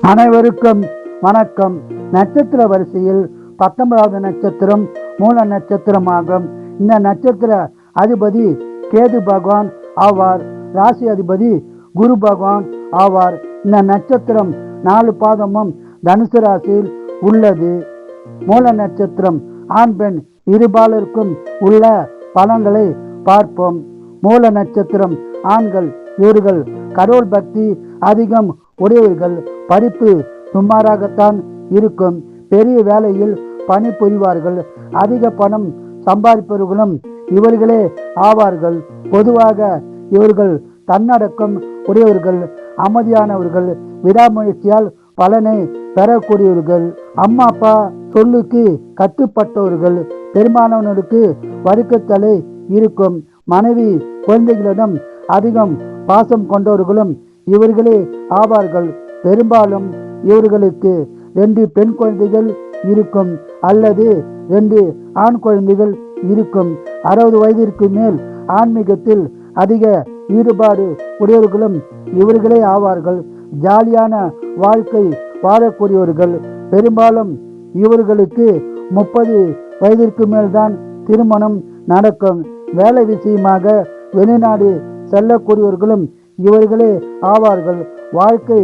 அனைவருக்கும் வணக்கம். நட்சத்திர வரிசையில் 19வது நட்சத்திரம் மூல நட்சத்திரமாகும். இந்த நட்சத்திர அதிபதி கேது பகவான் ஆவார். ராசி அதிபதி குரு பகவான் ஆவார். இந்த நட்சத்திரம் 4 பாதமும் தனுசு ராசியில் உள்ளது. மூல நட்சத்திரம் ஆண் பெண் இருபாலருக்கும் உள்ள பலன்களை பார்ப்போம். மூல நட்சத்திரம் ஆண்கள், இவர்கள் கடவுள் பக்தி அதிகம் உடையவர்கள். படிப்பு சுமாராகத்தான் இருக்கும். பெரிய வேலையில் பணிபுரிவார்கள். அதிக பணம் சம்பாதிப்பவர்களும் இவர்களே ஆவார்கள். பொதுவாக இவர்கள் தன்னடக்கம் உடையவர்கள், அமைதியானவர்கள், விடாமுயற்சியால் பலனை பெறக்கூடியவர்கள். அம்மா அப்பா சொல்லுக்கு கட்டுப்பட்டவர்கள். பெரும்பாலானவர்களுக்கு வறுக்கத்தலை இருக்கும். மனைவி குழந்தைகளிடம் அதிகம் பாசம் கொண்டவர்களும் இவர்களே ஆவார்கள். பெரும்பாலும் இவர்களுக்கு 2 பெண் குழந்தைகள் இருக்கும் அல்லது 2 ஆண் குழந்தைகள் இருக்கும். 60 வயதிற்கு மேல் ஆன்மீகத்தில் அதிக ஈடுபாடு உடையவர்களும் இவர்களே ஆவார்கள். ஜாலியான வாழ்க்கை வாழக்கூடியவர்கள். பெரும்பாலும் இவர்களுக்கு 30 வயதிற்கு மேல்தான் திருமணம் நடக்கும். வேலை விஷயமாக வெளிநாடு செல்லக்கூடியவர்களும் இவர்களே ஆவார்கள். வாழ்க்கை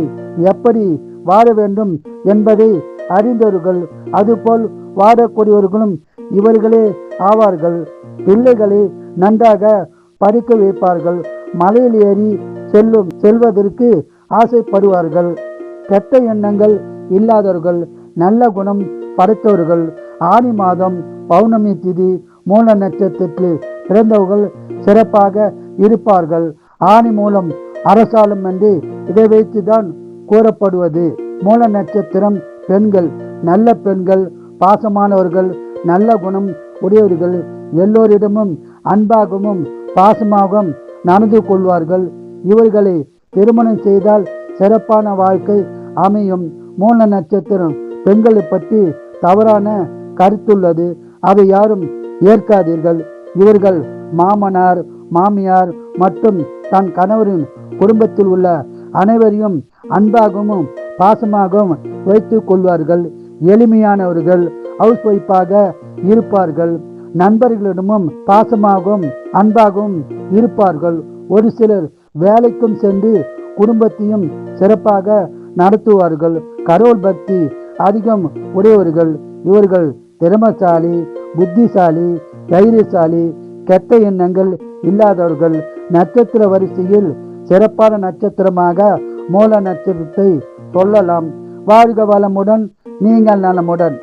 எப்படி வாழ வேண்டும் என்பதை அறிந்தவர்கள். அதுபோல் வாழக்கூடியவர்களும் இவர்களே ஆவார்கள். பிள்ளைகளை நன்றாக படிக்க வைப்பார்கள். மலையில் ஏறி செல்வதற்கு ஆசைப்படுவார்கள். கெட்ட எண்ணங்கள் இல்லாதவர்கள், நல்ல குணம் படைத்தவர்கள். ஆனி மாதம் பௌர்ணமி திதி மூல நட்சத்திரத்தில் பிறந்தவர்கள் சிறப்பாக இருப்பார்கள். ஆணி மூலம் அரசாலும் என்று இதை வைத்துதான் கூறப்படுவது. மூல நட்சத்திரம் பெண்கள், நல்ல பெண்கள், பாசமானவர்கள், நல்ல குணம் உடையவர்கள், எல்லோரிடமும் அன்பாகவும் பாசமாகவும் நடந்து கொள்வார்கள். இவர்களை திருமணம் செய்தால் சிறப்பான வாழ்க்கை அமையும். மூல நட்சத்திரம் பெண்களை பற்றி தவறான கருத்துள்ளது. அதை யாரும் ஏற்காதீர்கள். இவர்கள் மாமனார், மாமியார் மற்றும் தன் கணவரின் குடும்பத்தில் உள்ள அனைவரையும் அன்பாகவும் பாசமாகவும் வைத்துக் கொள்வார்கள். எளிமையானவர்கள், ஹவுஸ் ஒய்ஃபாக இருப்பார்கள். நண்பர்களிடமும் பாசமாகவும் அன்பாகவும் இருப்பார்கள். ஒரு சிலர் வேலைக்கும் சென்று குடும்பத்தையும் சிறப்பாக நடத்துவார்கள். கடவுள் பக்தி அதிகம் உடையவர்கள். இவர்கள் திறமசாலி, புத்திசாலி, தைரியசாலி, கெட்ட எண்ணங்கள் இல்லாதவர்கள். நட்சத்திர வரிசையில் சிறப்பான நட்சத்திரமாக மூல நட்சத்திரத்தை சொல்லலாம். வாழ்க வளமுடன், நீங்கள் நலமுடன்.